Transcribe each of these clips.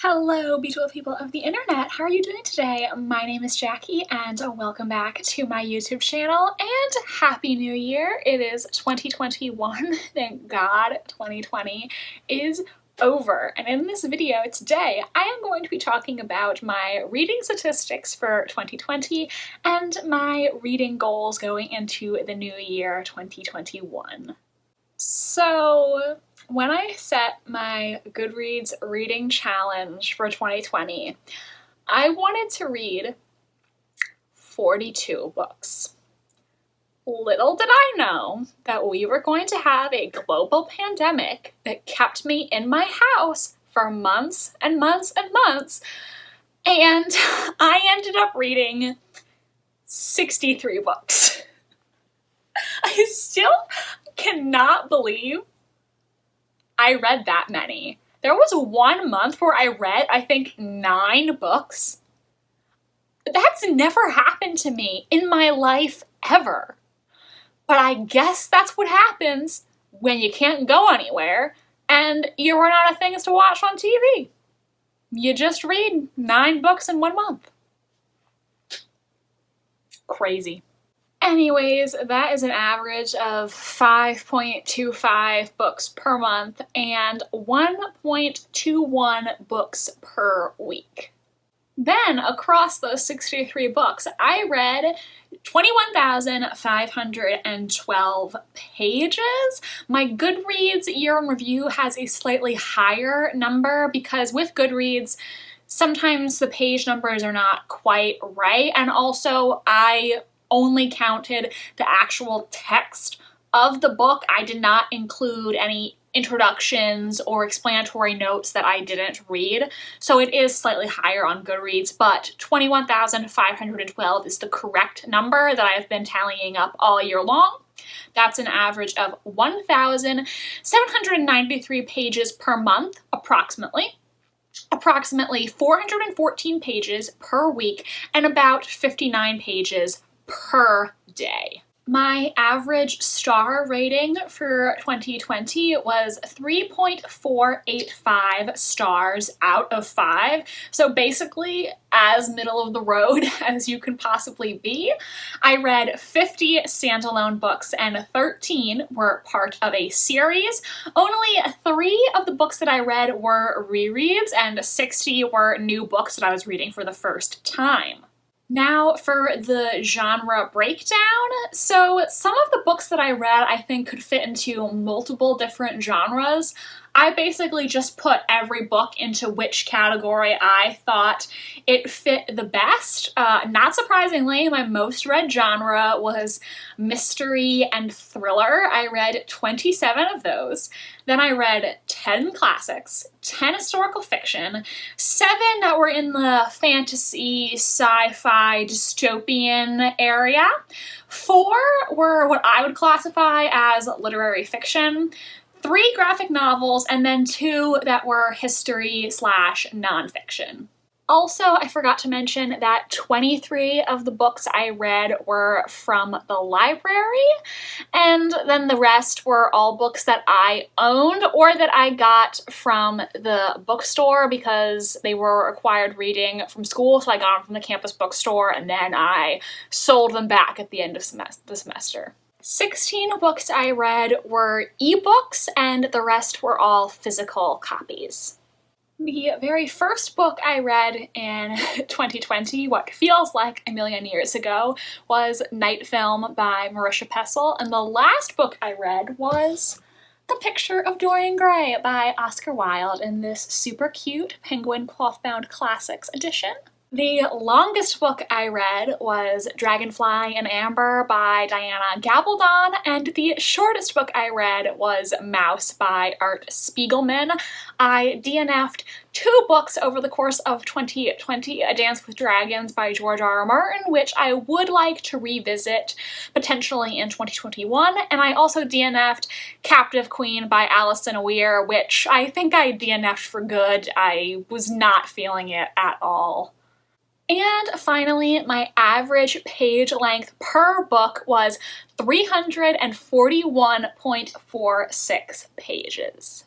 Hello, beautiful people of the internet. How are you doing today? My name is Jackie and welcome back to my YouTube channel and Happy New Year. It is 2021. Thank God 2020 is over. And in this video today, I am going to be talking about my reading statistics for 2020 and my reading goals going into the new year 2021. So, when I set my Goodreads reading challenge for 2020, I wanted to read 42 books. Little did I know that we were going to have a global pandemic that kept me in my house for months and months and months, and I ended up reading 63 books. I still cannot believe I read that many. There was 1 month where I read, I think, 9 books. That's never happened to me in my life ever. But I guess that's what happens when you can't go anywhere and you run out of things to watch on TV. You just read 9 books in 1 month. Crazy. Anyways, that is an average of 5.25 books per month and 1.21 books per week. Then, across those 63 books, I read 21,512 pages. My Goodreads year in review has a slightly higher number because with Goodreads, sometimes the page numbers are not quite right, and also I only counted the actual text of the book. I did not include any introductions or explanatory notes that I didn't read, so it is slightly higher on Goodreads, but 21,512 is the correct number that I've been tallying up all year long. That's an average of 1,793 pages per month, approximately 414 pages per week, and about 59 pages per day. My average star rating for 2020 was 3.485 stars out of 5. So basically as middle of the road as you can possibly be. I read 50 standalone books and 13 were part of a series. Only 3 of the books that I read were rereads and 60 were new books that I was reading for the first time. Now for the genre breakdown. So some of the books that I read I think could fit into multiple different genres. I basically just put every book into which category I thought it fit the best. Not surprisingly, my most read genre was mystery and thriller. I read 27 of those. Then I read 10 classics, 10 historical fiction, 7 that were in the fantasy, sci-fi, dystopian area. 4 were what I would classify as literary fiction. 3 graphic novels, and then 2 that were history/nonfiction. Also, I forgot to mention that 23 of the books I read were from the library, and then the rest were all books that I owned or that I got from the bookstore because they were required reading from school, so I got them from the campus bookstore, and then I sold them back at the end of the semester. 16 books I read were ebooks, and the rest were all physical copies. The very first book I read in 2020, what feels like a million years ago, was Night Film by Marisha Pessl, and the last book I read was The Picture of Dorian Gray by Oscar Wilde in this super cute Penguin cloth-bound classics edition. The longest book I read was Dragonfly in Amber by Diana Gabaldon, and the shortest book I read was Mouse by Art Spiegelman. I DNF'd 2 books over the course of 2020, A Dance with Dragons by George R.R. Martin, which I would like to revisit potentially in 2021, and I also DNF'd Captive Queen by Alison Weir, which I think I DNF'd for good. I was not feeling it at all. And finally, my average page length per book was 341.46 pages.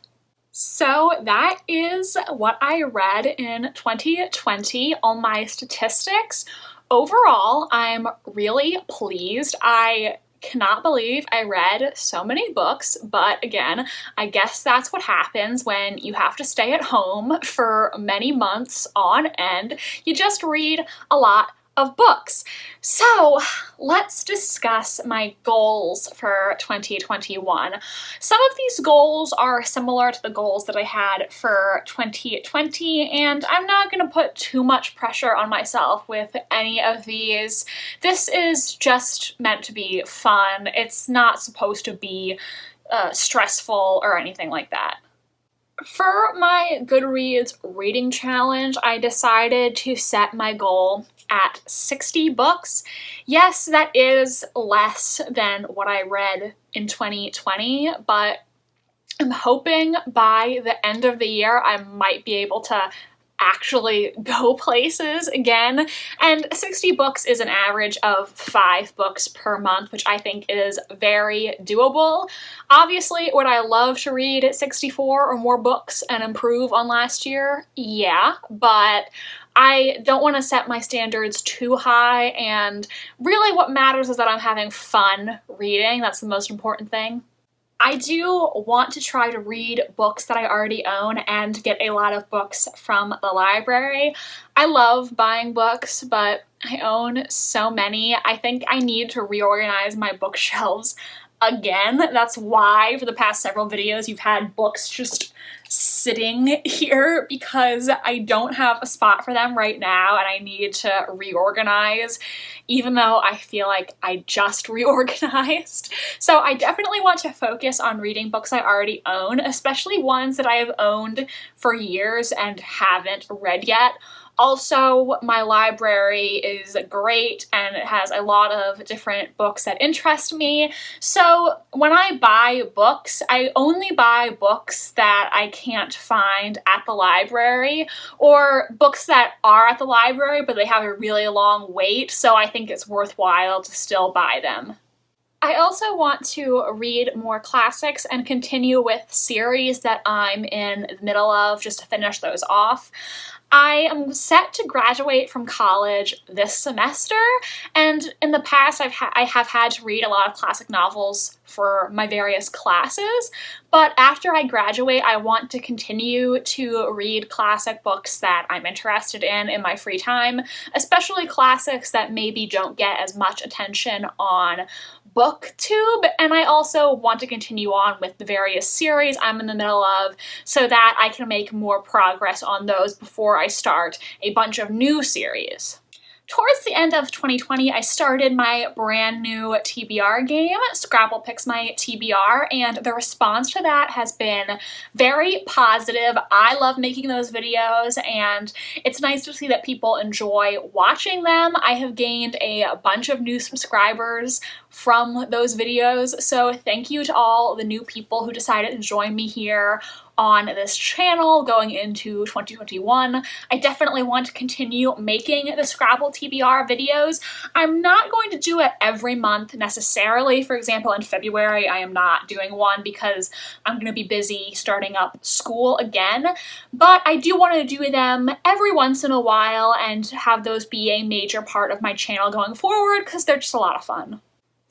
So that is what I read in 2020, all my statistics. Overall, I'm really pleased. I cannot believe I read so many books, but again, I guess that's what happens when you have to stay at home for many months on end. You just read a lot of books. So let's discuss my goals for 2021. Some of these goals are similar to the goals that I had for 2020, and I'm not going to put too much pressure on myself with any of these. This is just meant to be fun. It's not supposed to be stressful or anything like that. For my Goodreads reading challenge, I decided to set my goal at 60 books. Yes, that is less than what I read in 2020, but I'm hoping by the end of the year I might be able to actually go places again. And 60 books is an average of 5 books per month, which I think is very doable. Obviously, would I love to read 64 or more books and improve on last year? Yeah, but I don't want to set my standards too high, and really what matters is that I'm having fun reading. That's the most important thing. I do want to try to read books that I already own and get a lot of books from the library. I love buying books, but I own so many. I think I need to reorganize my bookshelves again. That's why for the past several videos you've had books just sitting here, because I don't have a spot for them right now and I need to reorganize, even though I feel like I just reorganized. So I definitely want to focus on reading books I already own, especially ones that I have owned for years and haven't read yet. Also, my library is great and it has a lot of different books that interest me. So when I buy books, I only buy books that I can't find at the library, or books that are at the library but they have a really long wait, so I think it's worthwhile to still buy them. I also want to read more classics and continue with series that I'm in the middle of, just to finish those off. I am set to graduate from college this semester, and in the past I have had to read a lot of classic novels for my various classes, but after I graduate I want to continue to read classic books that I'm interested in my free time, especially classics that maybe don't get as much attention on BookTube, and I also want to continue on with the various series I'm in the middle of so that I can make more progress on those before I start a bunch of new series. Towards the end of 2020, I started my brand new TBR game, Scrabble Picks My TBR, and the response to that has been very positive. I love making those videos, and it's nice to see that people enjoy watching them. I have gained a bunch of new subscribers from those videos, so thank you to all the new people who decided to join me here on this channel going into 2021. I definitely want to continue making the Scrabble TBR videos. I'm not going to do it every month necessarily. For example, in February I am not doing one because I'm going to be busy starting up school again, but I do want to do them every once in a while and have those be a major part of my channel going forward because they're just a lot of fun.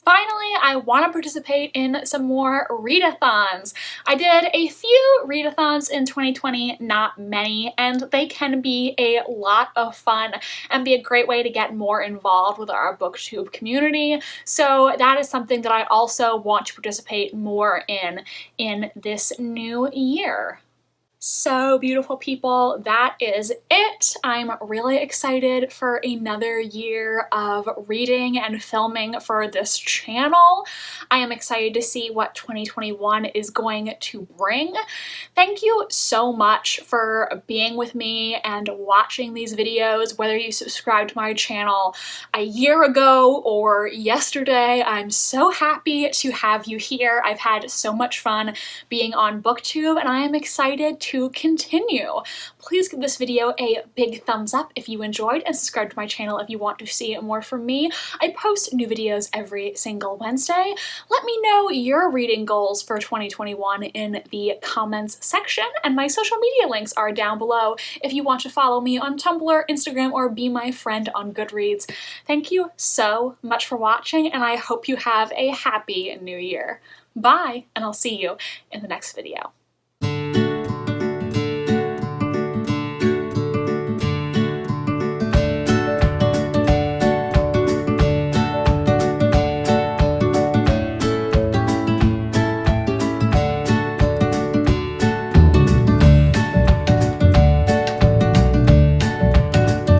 Finally, I want to participate in some more readathons. I did a few readathons in 2020, not many, and they can be a lot of fun and be a great way to get more involved with our BookTube community. So that is something that I also want to participate more in this new year. So beautiful people, that is it. I'm really excited for another year of reading and filming for this channel. I am excited to see what 2021 is going to bring. Thank you so much for being with me and watching these videos, whether you subscribed to my channel a year ago or yesterday. I'm so happy to have you here. I've had so much fun being on BookTube, and I am excited to to continue. Please give this video a big thumbs up if you enjoyed, and subscribe to my channel if you want to see more from me. I post new videos every single Wednesday. Let me know your reading goals for 2021 in the comments section, and my social media links are down below if you want to follow me on Tumblr, Instagram, or be my friend on Goodreads. Thank you so much for watching, and I hope you have a happy new year. Bye, and I'll see you in the next video.